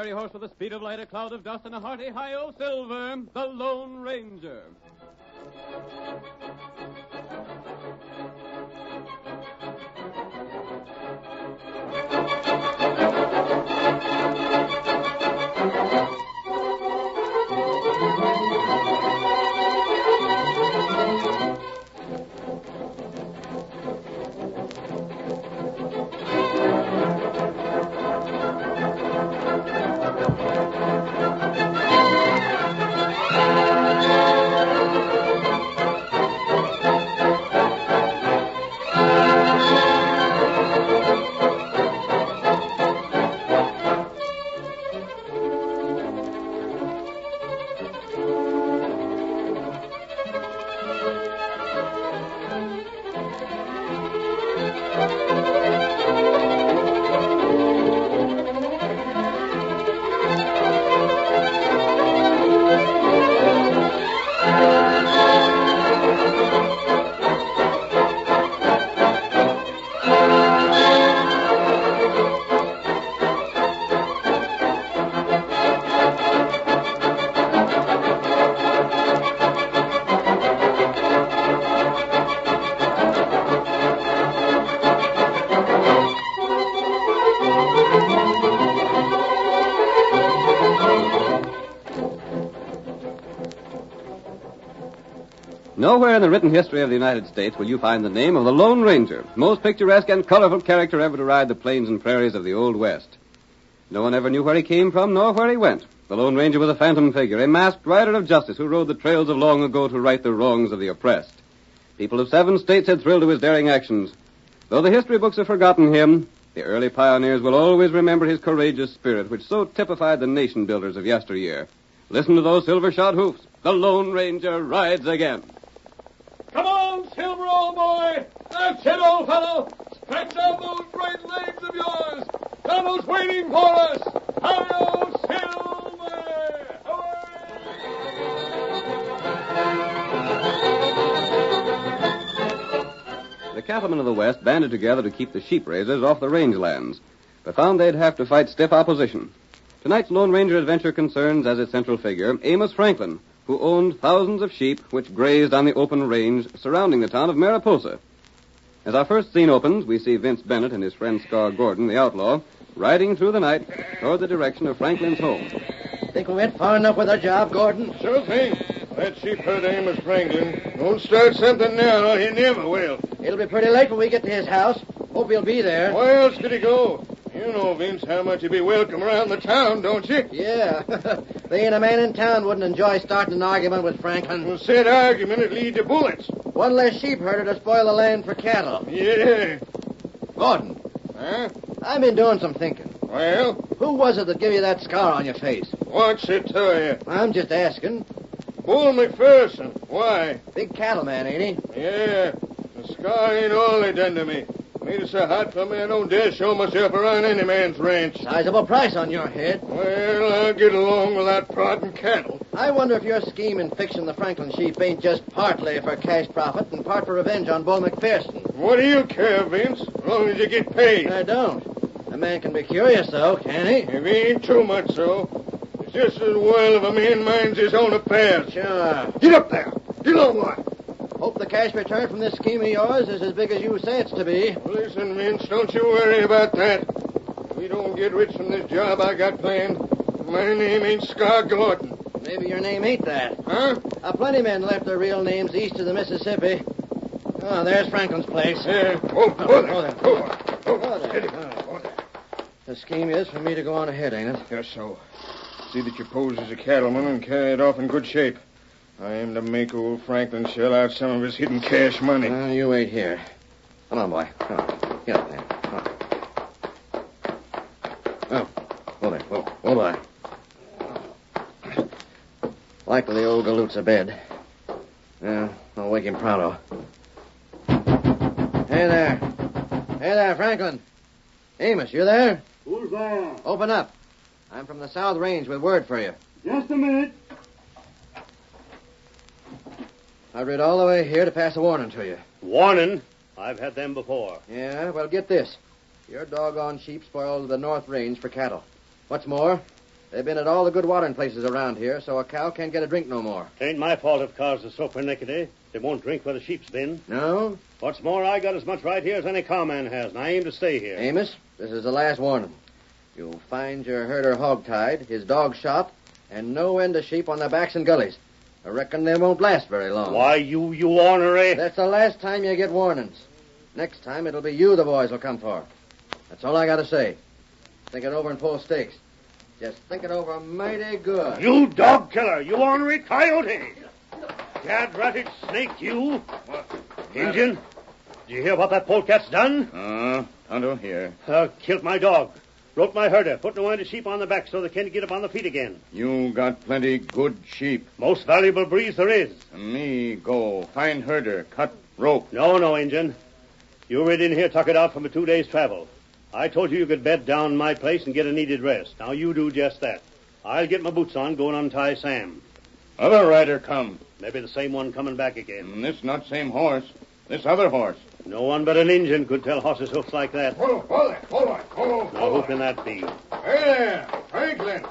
fiery horse with the speed of light, a cloud of dust, and a hearty hi-yo silver, the Lone Ranger. Nowhere in the written history of the United States will you find the name of the Lone Ranger, most picturesque and colorful character ever to ride the plains and prairies of the Old West. No one ever knew where he came from nor where he went. The Lone Ranger was a phantom figure, a masked rider of justice who rode the trails of long ago to right the wrongs of the oppressed. People of 7 states had thrilled to his daring actions. Though the history books have forgotten him, the early pioneers will always remember his courageous spirit, which so typified the nation builders of yesteryear. Listen to those silver-shod hoofs. The Lone Ranger rides again. Come on, Silver, old boy. That's it, old fellow. Stretch out those great legs of yours. Tonto's waiting for us. Hi-yo, Silver! The cattlemen of the West banded together to keep the sheep raisers off the rangelands, but found they'd have to fight stiff opposition. Tonight's Lone Ranger adventure concerns as its central figure Amos Franklyn, who owned thousands of sheep which grazed on the open range surrounding the town of Mariposa. As our first scene opens, we see Vince Bennett and his friend Scar Gordon, the outlaw, riding through the night toward the direction of Franklyn's home. Think we went far enough with our job, Gordon? Sure thing. That sheepherder Amos Franklyn won't start something now, or he never will. It'll be pretty late when we get to his house. Hope he'll be there. Where else could he go? You know, Vince, how much he'd be welcome around the town, don't you? Yeah. There ain't a man in town wouldn't enjoy starting an argument with Franklyn. Well, said argument would lead to bullets. One less sheepherder to spoil the land for cattle. Yeah. Gordon. Huh? I've been doing some thinking. Well? Who was it that gave you that scar on your face? What's it to you? I'm just asking. Bull McPherson. Why? Big cattleman, ain't he? Yeah. The scar ain't all they done to me. Made it so hot for me I don't dare show myself around any man's ranch. Sizable price on your head. Well, I'll get along without prodding cattle. I wonder if your scheme in fixing the Franklin sheep ain't just partly for cash profit and part for revenge on Bull McPherson. What do you care, Vince? As long as you get paid. I don't. A man can be curious, though, can't he? If he ain't too much so. It's just as well if a man minds his own affairs. Sure. Get up there. Get along, boy. Hope the cash return from this scheme of yours is as big as you say it's to be. Listen, Vince, don't you worry about that. If we don't get rich from this job I got planned, my name ain't Scar Gordon. Maybe your name ain't that. Huh? Plenty men left their real names east of the Mississippi. Oh, there's Franklin's place. Yeah. Go there. The scheme is for me to go on ahead, ain't it? Yes, so. See that you pose as a cattleman and carry it off in good shape. I aim to make old Franklin shell out some of his hidden cash money. You wait here. Come on, boy. Come on. Get up there. Oh, hold there. Whoa, boy. Likely the old galoot's abed. Yeah, I'll wake him pronto. Hey there, Franklin. Amos, you there? Who's there? Open up. I'm from the South Range with word for you. Just a minute. I rid all the way here to pass a warning to you. Warning? I've had them before. Yeah, well, get this. Your doggone sheep spoiled the North Range for cattle. What's more, They've been at all the good watering places around here, so a cow can't get a drink no more. Ain't my fault if cows are so pernickety. They won't drink where the sheep's been. No? What's more, I got as much right here as any cowman has, and I aim to stay here. Amos, this is the last warning. You'll find your herder hog-tied, his dog shot, and no end of sheep on their backs and gullies. I reckon they won't last very long. Why, you ornery... That's the last time you get warnings. Next time, it'll be you the boys will come for. That's all I got to say. Think it over and pull stakes. Just think it over mighty good. You dog killer! You ornery coyote! Gad-ratted snake, you! Injun, did you hear what that polecat's done? Tonto, here. Killed my dog. Broke my herder. Put no end of sheep on the back so they can't get up on the feet again. You got plenty good sheep. Most valuable breeds there is. Me go. Find herder. Cut rope. No, Injun. You rid in here, tuck it out from a 2 days' travel. I told you could bed down in my place and get a needed rest. Now you do just that. I'll get my boots on, go and untie Sam. Other rider come. Maybe the same one coming back again. This not same horse. This other horse. No one but an Injun could tell horses' hoofs like that. Hold on. Now, who can that be? Hey there, Franklyn.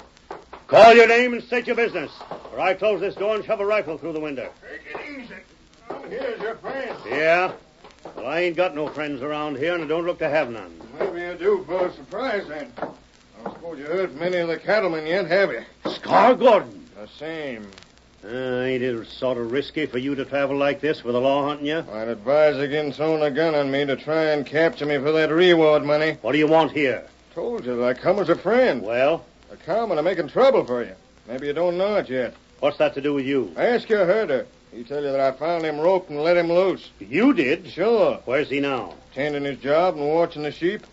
Call your name and state your business, or I close this door and shove a rifle through the window. Take it easy. Here's your friend. Yeah? Well, I ain't got no friends around here, and I don't look to have none. Maybe you do for a surprise, then. I don't suppose you heard from any of the cattlemen yet, have you? Scar Gordon. The same. Ain't it sort of risky for you to travel like this with the law hunting you? I'd advise against throwing a gun on me to try and capture me for that reward money. What do you want here? Told you that I come as a friend. Well? The cowmen are making trouble for you. Maybe you don't know it yet. What's that to do with you? Ask your herder. He tell you that I found him roped and let him loose. You did? Sure. Where's he now? Tending his job and watching the sheep.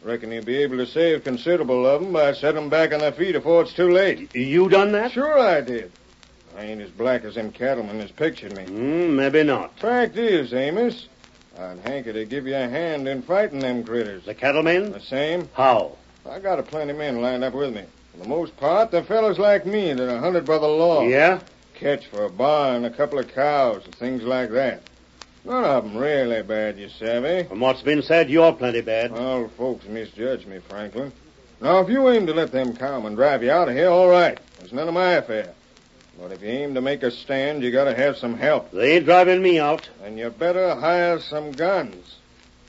Reckon he'll be able to save considerable of them by setting them back on their feet before it's too late. You done that? Sure I did. I ain't as black as them cattlemen has pictured me. Maybe not. Fact is, Amos, I'd hanker to give you a hand in fighting them critters. The cattlemen? The same. How? I got a plenty of men lined up with me. For the most part, they're fellows like me that are hunted by the law. Yeah? Catch for a barn, a couple of cows, and things like that. None of them really bad, you savvy. From what's been said, you're plenty bad. Well, folks misjudge me, Franklin. Now, if you aim to let them cowmen drive you out of here, all right. It's none of my affair. But if you aim to make a stand, you gotta have some help. They ain't driving me out. And you better hire some guns.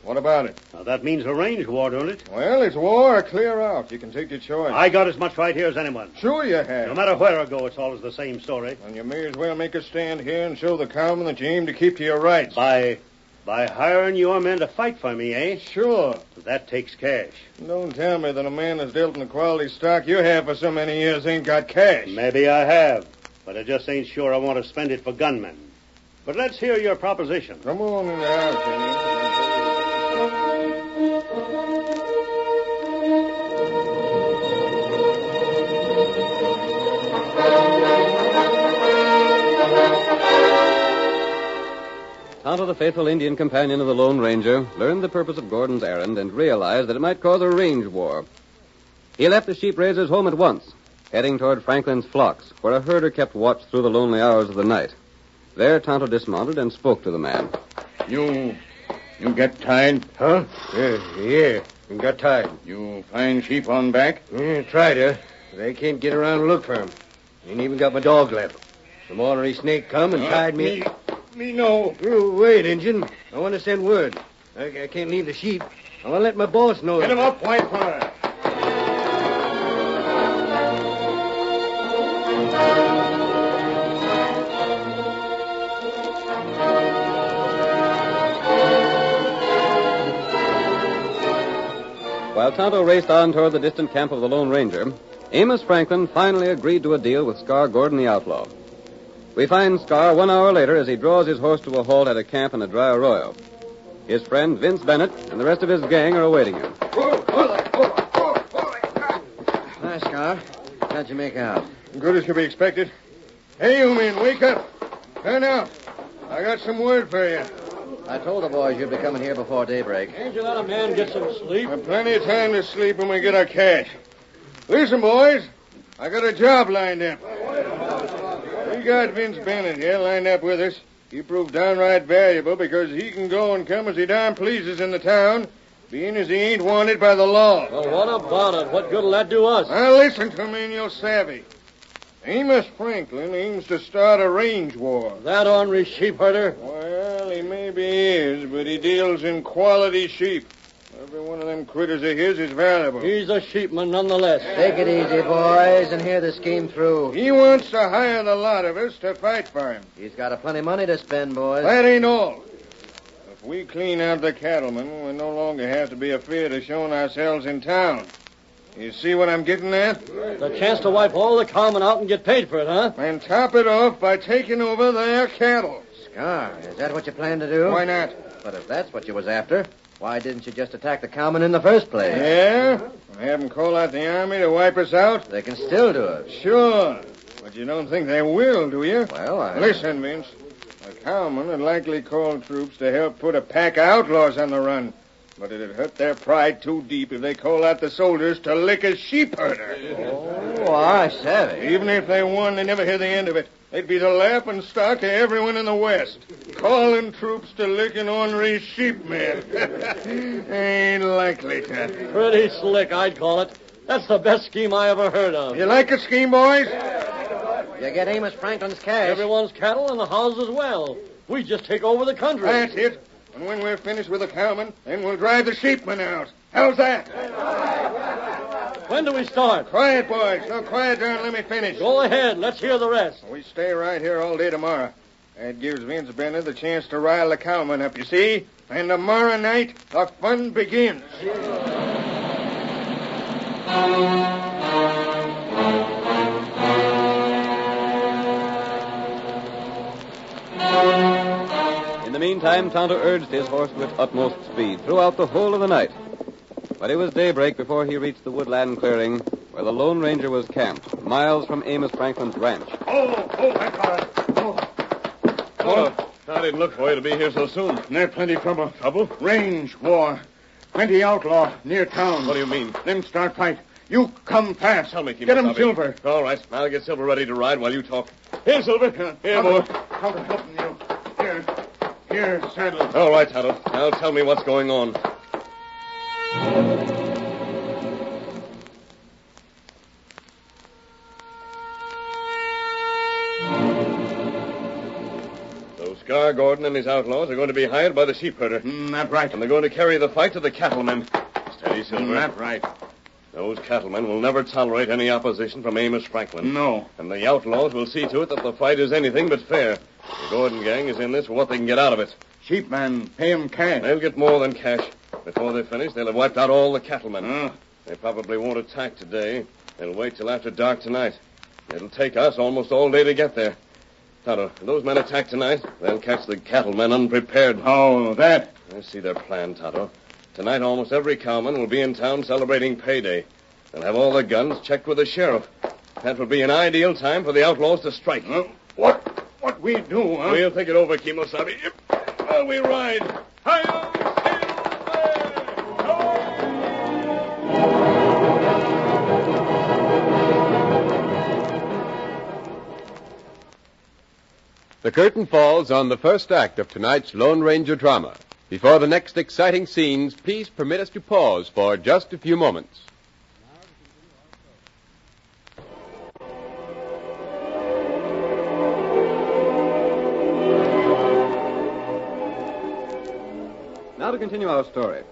What about it? Now, that means a range war, don't it? Well, it's war or clear out. You can take your choice. I got as much right here as anyone. Sure you have. No matter where I go, it's always the same story. And you may as well make a stand here and show the cowmen that you aim to keep to your rights. By hiring your men to fight for me, eh? Sure. That takes cash. Don't tell me that a man that's dealt in the quality stock you have for so many years ain't got cash. Maybe I have, but I just ain't sure I want to spend it for gunmen. But let's hear your proposition. Come on in the house, Amos. Tonto, the faithful Indian companion of the Lone Ranger, learned the purpose of Gordon's errand and realized that it might cause a range war. He left the sheep raiser's home at once, heading toward Franklyn's flocks, where a herder kept watch through the lonely hours of the night. There, Tonto dismounted and spoke to the man. You get tied? Huh? Yeah. Got tied. You find sheep on back? Yeah, tried to. They can't get around and look for him. Ain't even got my dog left. Some ornery snake come and tied me. Me no. Oh, wait, Injun. I want to send word. I can't leave the sheep. I want to let my boss know. Get him up, white fella. While Tonto raced on toward the distant camp of the Lone Ranger, Amos Franklyn finally agreed to a deal with Scar Gordon the outlaw. We find Scar 1 hour later as he draws his horse to a halt at a camp in a dry arroyo. His friend Vince Bennett and the rest of his gang are awaiting him. Hi, Scar. How'd you make out? Good as could be expected. Hey, you men, wake up. Turn out. I got some word for you. I told the boys you'd be coming here before daybreak. Can't you let a man get some sleep? We've plenty of time to sleep when we get our cash. Listen, boys. I got a job lined up. We got Vince Bennett here lined up with us. He proved downright valuable because he can go and come as he darn pleases in the town, being as he ain't wanted by the law. Well, what about it? What good'll that do us? Now, listen to me and you'll savvy. Amos Franklyn aims to start a range war. That ornery sheepherder? Well, he maybe is, but he deals in quality sheep. Every one of them critters of his is valuable. He's a sheepman nonetheless. Take it easy, boys, and hear the scheme through. He wants to hire the lot of us to fight for him. He's got a plenty money to spend, boys. That ain't all. If we clean out the cattlemen, we no longer have to be afraid of showing ourselves in town. You see what I'm getting at? The chance to wipe all the cowmen out and get paid for it, huh? And top it off by taking over their cattle. Scar, is that what you plan to do? Why not? But if that's what you was after, why didn't you just attack the cowmen in the first place? Yeah? Have them call out the army to wipe us out? They can still do it. Sure. But you don't think they will, do you? Well, Listen, Vince. The cowmen would likely call troops to help put a pack of outlaws on the run. But it'd hurt their pride too deep if they call out the soldiers to lick a sheepherder. Oh, I savvy. Even if they won, they never hear the end of it. They'd be the laughing stock to everyone in the West. Calling troops to lick an ornery sheepman. Ain't likely to. Pretty slick, I'd call it. That's the best scheme I ever heard of. You like the scheme, boys? You get Amos Franklin's cash. Everyone's cattle and the houses as well. We just take over the country. That's it. And when we're finished with the cowmen, then we'll drive the sheepmen out. How's that? When do we start? Quiet, boys. No, quiet down. Let me finish. Go ahead. Let's hear the rest. We stay right here all day tomorrow. That gives Vince Bennett the chance to rile the cowmen up, you see? And tomorrow night, the fun begins. In the meantime, Tonto urged his horse with utmost speed throughout the whole of the night. But it was daybreak before he reached the woodland clearing where the Lone Ranger was camped, miles from Amos Franklin's ranch. Oh, my God. Oh, I didn't look for you to be here so soon. There's plenty trouble. Trouble? Range war. Plenty outlaw near town. What do you mean? Them start fight. You come fast. Tell me, Get him, Silver. All right. I'll get Silver ready to ride while you talk. Here, Silver. Here, boy. How to help you? Here, saddle. All right, Tonto. Now tell me what's going on. So Scar Gordon and his outlaws are going to be hired by the sheepherder. That's right. And they're going to carry the fight to the cattlemen. Steady, Silver. That's right. Those cattlemen will never tolerate any opposition from Amos Franklin. No. And the outlaws will see to it that the fight is anything but fair. The Gordon gang is in this for what they can get out of it. Sheepman, pay him cash. They'll get more than cash. Before they finish, they'll have wiped out all the cattlemen. They probably won't attack today. They'll wait till after dark tonight. It'll take us almost all day to get there. Tonto, if those men attack tonight, they'll catch the cattlemen unprepared. Oh, that? I see their plan, Tonto. Tonight, almost every cowman will be in town celebrating payday. They'll have all their guns checked with the sheriff. That will be an ideal time for the outlaws to strike. What we do, huh? We'll think it over, Kimosabe. While we ride. Hi-yo, The curtain falls on the first act of tonight's Lone Ranger drama. Before the next exciting scenes, please permit us to pause for just a few moments. Now to continue our story.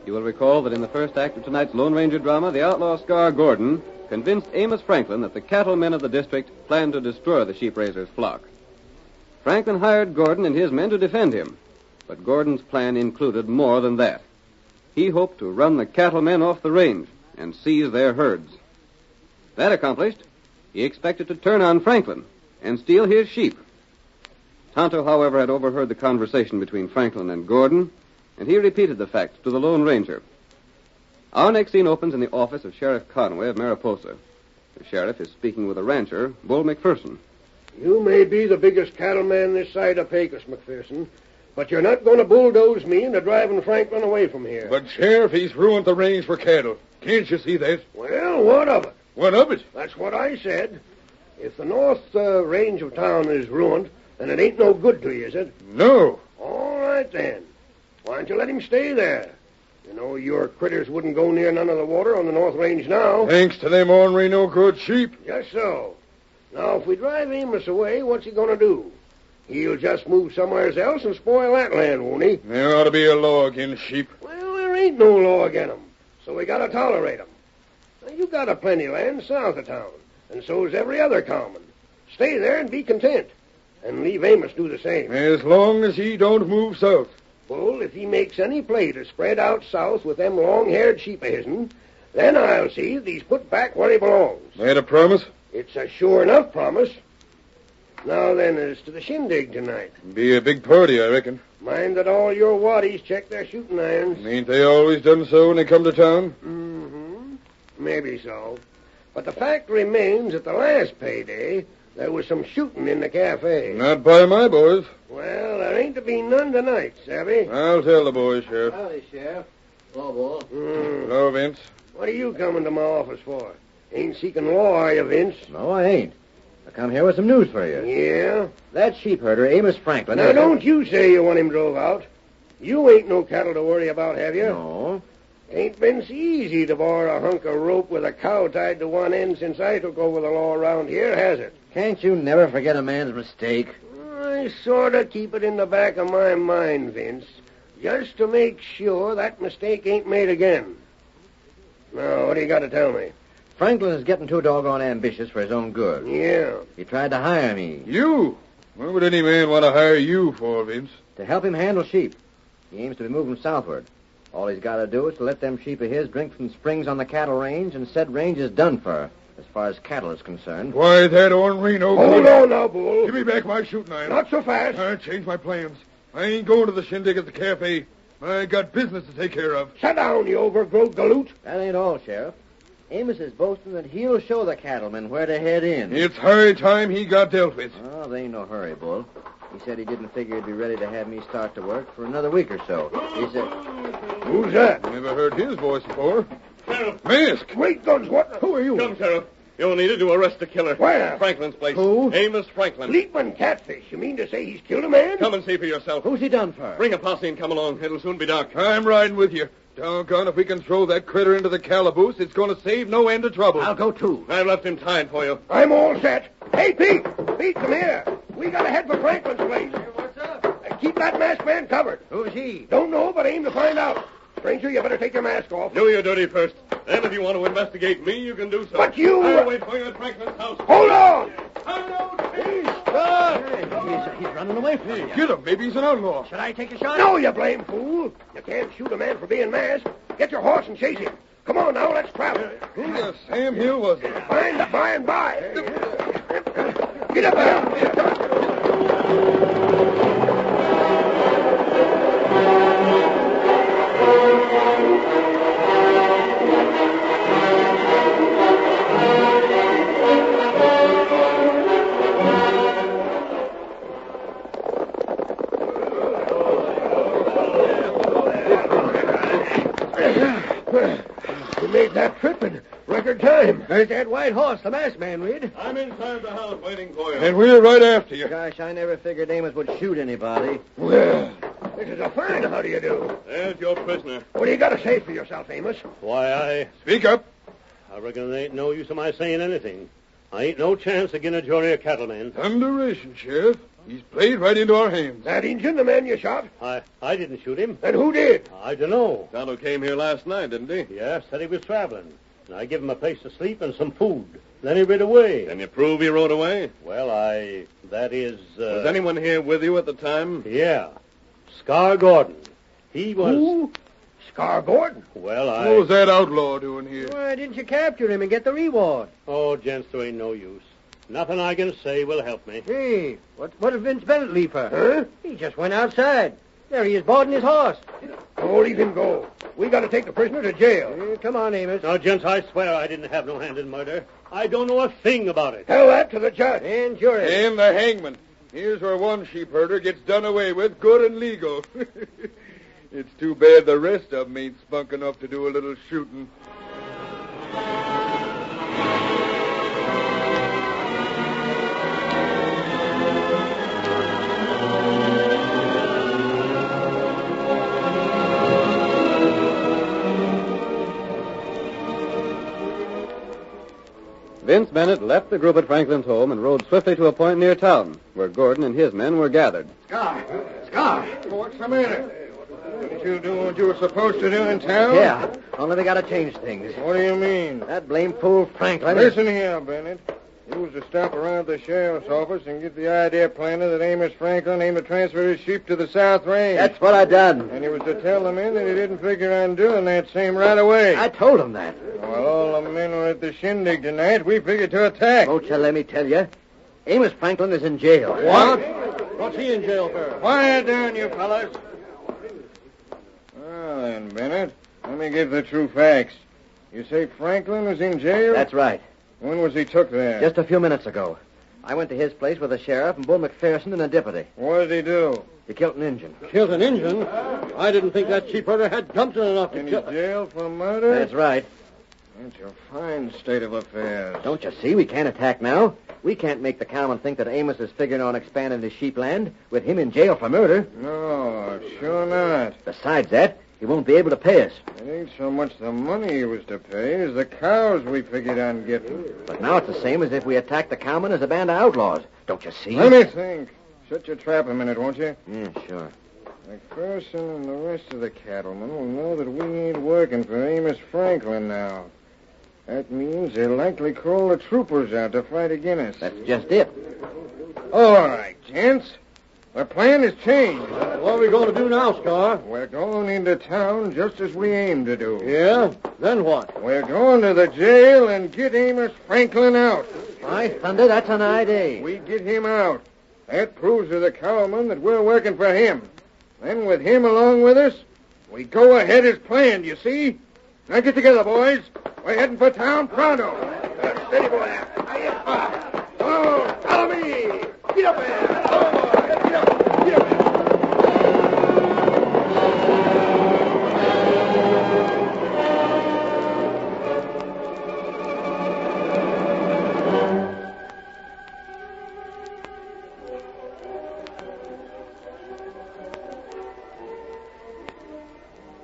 You will recall that in the first act of tonight's Lone Ranger drama, the outlaw Scar Gordon convinced Amos Franklin that the cattlemen of the district planned to destroy the sheep raisers' flock. Franklin hired Gordon and his men to defend him, but Gordon's plan included more than that. He hoped to run the cattlemen off the range and seize their herds. That accomplished, he expected to turn on Franklin and steal his sheep. Tonto, however, had overheard the conversation between Franklin and Gordon, and he repeated the facts to the Lone Ranger. Our next scene opens in the office of Sheriff Conway of Mariposa. The sheriff is speaking with a rancher, Bull McPherson. You may be the biggest cattleman this side of Pecos, McPherson, but you're not going to bulldoze me into driving Franklin away from here. But, Sheriff, he's ruined the range for cattle. Can't you see that? Well, what of it? What of it? That's what I said. If the north range of town is ruined, then it ain't no good to you, is it? No. All right, then. Why don't you let him stay there? You know, your critters wouldn't go near none of the water on the North Range now. Thanks to them ornery, no good sheep. Just so. Now, if we drive Amos away, what's he going to do? He'll just move somewhere else and spoil that land, won't he? There ought to be a law against sheep. Well, there ain't no law against 'em, so we got to tolerate 'em. Now, you got a plenty land south of town, and so's every other cowman. Stay there and be content, and leave Amos do the same. As long as he don't move south. Bull, if he makes any play to spread out south with them long-haired sheep of his'n, then I'll see that he's put back where he belongs. That a promise? It's a sure enough promise. Now then, as to the shindig tonight. Be a big party, I reckon. Mind that all your waddies check their shooting irons. Ain't they always done so when they come to town? Mm-hmm. Maybe so. But the fact remains that the last payday, there was some shooting in the cafe. Not by my boys. Well, there ain't to be none tonight, savvy? I'll tell the boys, Sheriff. Howdy, Sheriff. Hello, Bull. Hello, Vince. What are you coming to my office for? Ain't seeking law, are you, Vince? No, I ain't. I come here with some news for you. Yeah? That sheepherder, Amos Franklyn... Now, don't you say you want him drove out. You ain't no cattle to worry about, have you? No. Ain't been so easy to bar a hunk of rope with a cow tied to one end since I took over the law around here, has it? Can't you never forget a man's mistake? I sort of keep it in the back of my mind, Vince, just to make sure that mistake ain't made again. Now, what do you got to tell me? Franklyn is getting too doggone ambitious for his own good. Yeah. He tried to hire me You? What would any man want to hire you for, Vince? to help him handle sheep. He aims to be moving southward. All he's got to do is to let them sheep of his drink from springs on the cattle range, and said range is done for, as far as cattle is concerned. Why, that ornery no Hold good. on now, Bull. Give me back my shooting iron. Not so fast. I changed my plans. I ain't going to the shindig at the cafe. I got business to take care of. Sit down, you overgrown galoot. That ain't all, Sheriff. Amos is boasting that he'll show the cattlemen where to head in. It's high time he got dealt with. Oh, there ain't no hurry, Bull. He said he didn't figure he'd be ready to have me start to work for another week or so. He said... Who's that? Never heard his voice before. Sheriff. Mask! Great guns, what? Who are you? Come, Sheriff. You're needed to arrest the killer. Where? Franklin's place. Who? Amos Franklyn. Leaping catfish. You mean to say he's killed a man? Come and see for yourself. Who's he done for? Bring a posse and come along. It'll soon be dark. I'm riding with you. Doggone, if we can throw that critter into the calaboose, it's going to save no end of trouble. I'll go too. I've left him tied for you. I'm all set. Hey, Pete! Pete, come here. We got to head for Franklin's place. What's up? Keep that masked man covered. Who's he? Don't know, but aim to find out. Stranger, you better take your mask off. Do your duty first. Then if you want to investigate me, you can do so. But you... I'll wait for you at Franklin's house. Hold on! He's running away from you. Get him. Maybe he's an outlaw. Should I take a shot? No, you blame fool. You can't shoot a man for being masked. Get your horse and chase him. Come on now, let's travel. Who the Sam Hill was it? Find up by and by. Get up there. You made that trip in record time. There's that white horse, the masked man, Reed. I'm inside the house waiting for you. And we're right after you. Gosh, I never figured Amos would shoot anybody. Well, this is a fine how do you do. There's your prisoner. What do you got to say for yourself, Amos? Why, Speak up. I reckon there ain't no use of my saying anything. I ain't no chance of getting a jury of cattlemen. Thunderation, Sheriff. He's played right into our hands. That Injun, the man you shot? I didn't shoot him. Then who did? I don't know. Tonto came here last night, didn't he? Yeah, said he was traveling. And I give him a place to sleep and some food. Then he rid away. Can you prove he rode away? Well, that is... Was anyone here with you at the time? Yeah. Scar Gordon. He was... Who? Scar Gordon? Well, What was that outlaw doing here? Why didn't you capture him and get the reward? Oh, gents, there ain't no use. Nothing I can say will help me. Hey, what did Vince Bennett leave for? Huh? He just went outside. There he is, boarding his horse. Oh, leave him go. We got to take the prisoner to jail. Come on, Amos. Now, gents, I swear I didn't have no hand in murder. I don't know a thing about it. Tell that to the judge. And jury. And the hangman. Here's where one sheepherder gets done away with, good and legal. It's too bad the rest of them ain't spunk enough to do a little shooting. Vince Bennett left the group at Franklin's home and rode swiftly to a point near town, where Gordon and his men were gathered. Scar! What's the matter? Didn't you do what you were supposed to do in town? Yeah, only we gotta change things. What do you mean? That blame fool Franklyn... Listen here, Bennett. You was to stop around the sheriff's office and get the idea planted that Amos Franklyn aimed to transfer his sheep to the South Range. That's what I done. And he was to tell the men that he didn't figure on doing that same right away. I told him that. While all the men were at the shindig tonight, we figured to attack. Won't you let me tell you? Amos Franklyn is in jail. What? What's he in jail for? Quiet down, you fellas. Well, then, Bennett, let me give the true facts. You say Franklyn was in jail? That's right. When was he took there? Just a few minutes ago. I went to his place with the sheriff and Bull McPherson and a deputy. What did he do? He killed an Injun. Killed an Injun? I didn't think that sheepherder had gumption enough to In kill... jail for murder? That's right. That's a fine state of affairs. Don't you see? We can't attack now. We can't make the cowman think that Amos is figuring on expanding his sheep land with him in jail for murder. No, sure not. Besides that, he won't be able to pay us. It ain't so much the money he was to pay as the cows we figured on getting. But now it's the same as if we attacked the cowman as a band of outlaws. Don't you see? Let me think. Shut your trap a minute, won't you? Sure. McPherson and the rest of the cattlemen will know that we ain't working for Amos Franklyn now. That means they'll likely call the troopers out to fight against us. That's just it. All right, gents. The plan has changed. What are we going to do now, Scar? We're going into town just as we aimed to do. Yeah? Then what? We're going to the jail and get Amos Franklyn out. By thunder, that's an idea. We get him out. That proves to the cowman that we're working for him. Then with him along with us, we go ahead as planned, you see? Now get together, boys. We're heading for town pronto. Steady, boy. Oh, follow me. Get up there. Oh, boy. Get up. Get up there.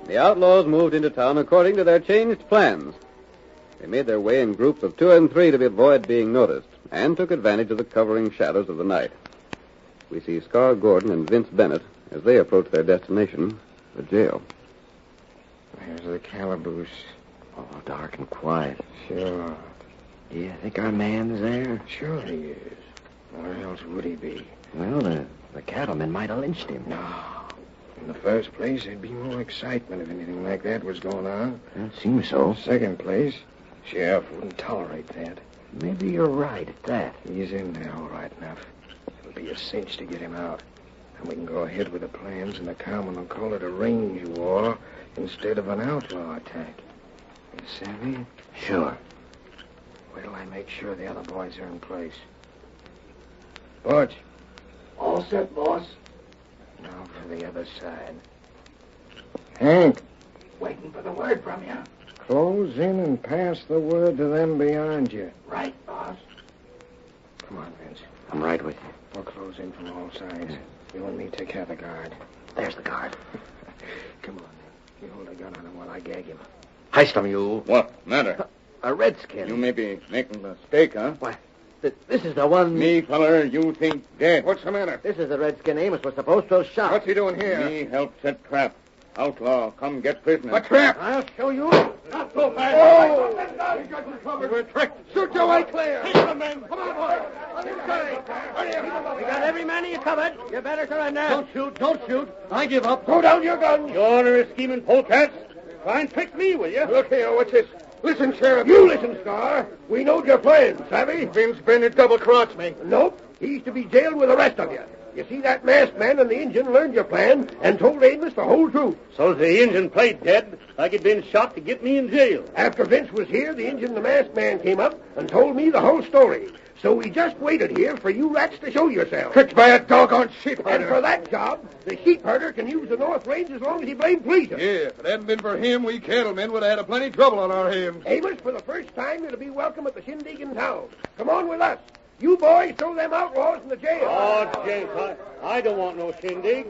The outlaws moved into town according to their changed plans. They made their way in groups of 2 and 3 to avoid being noticed, and took advantage of the covering shadows of the night. We see Scar Gordon and Vince Bennett as they approach their destination, the jail. There's the calaboose. Oh, dark and quiet. Sure. Do you think our man's there? Sure he is. Where else would he be? Well, the cattlemen might have lynched him. No. In the first place, there'd be more excitement if anything like that was going on. It seems so. Second place, sheriff wouldn't tolerate that. Maybe you're right at that. He's in there all right enough. It'll be a cinch to get him out. And we can go ahead with the plans, and the cowman will call it a range war instead of an outlaw attack. You savvy? Sure. Wait till I make sure the other boys are in place. Butch. All set, boss. Now for the other side. Hank. Waiting for the word from you. Close in and pass the word to them behind you. Right, boss. Come on, Vince. I'm right with you. We'll close in from all sides. You and me take care of the guard. There's the guard. Come on, then. You hold a gun on him while I gag him. Heist him, you. What matter? A redskin. You may be making a mistake, huh? Why, this is the one... Me, feller, you think dead. What's the matter? This is the redskin Amos was supposed to have shot. What's he doing here? Me help set trap. Outlaw, come get prisoner. A trap! I'll show you. Not so fast. Oh! We got you covered. We're tricked. Shoot your way clear. Take the men. Come on, boys. On this side. Hurry up. We got every man of you covered. You better surrender. Don't shoot. Don't shoot. I give up. Throw down your guns. You ornery scheming polecats. Try and trick me, will you? Look here, what's this? Listen, Sheriff. You listen, Scar. We knowed your plans, savvy? Vince Bennett double-crossed me. Nope. He's to be jailed with the rest of you. You see, that masked man and the Injun learned your plan and told Amos the whole truth. So the Injun played dead, like he'd been shot to get me in jail. After Vince was here, the Injun and the masked man came up and told me the whole story. So we just waited here for you rats to show yourselves. Tricked by a doggone sheepherder. And for that job, the sheepherder can use the North Range as long as he blame pleases. Yeah, if it hadn't been for him, we cattlemen would have had plenty trouble on our hands. Amos, for the first time, you'll be welcome at the shindig in town. Come on with us. You boys throw them outlaws in the jail. Oh, Jenks, I don't want no shindig.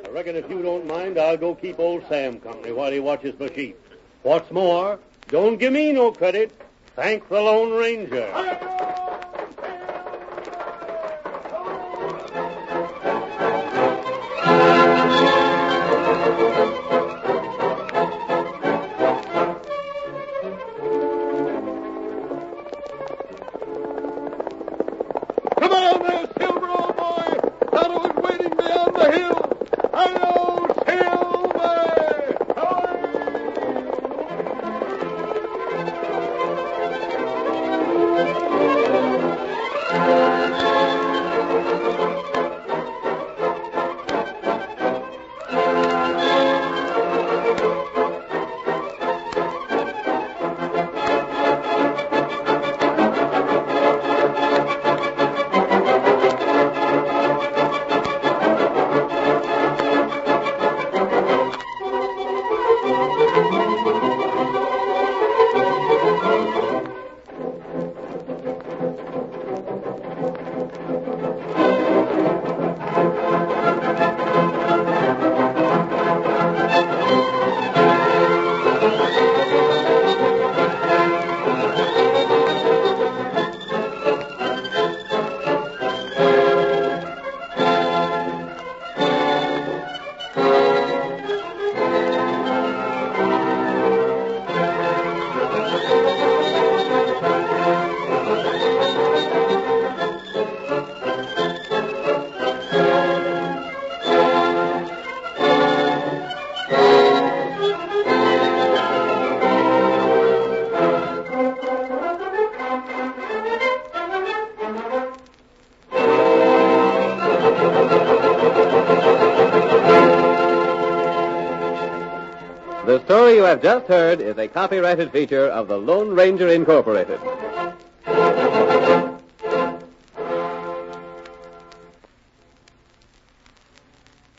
I reckon if you don't mind, I'll go keep old Sam company while he watches my sheep. What's more, don't give me no credit. Thank the Lone Ranger. The story you have just heard is a copyrighted feature of the Lone Ranger Incorporated.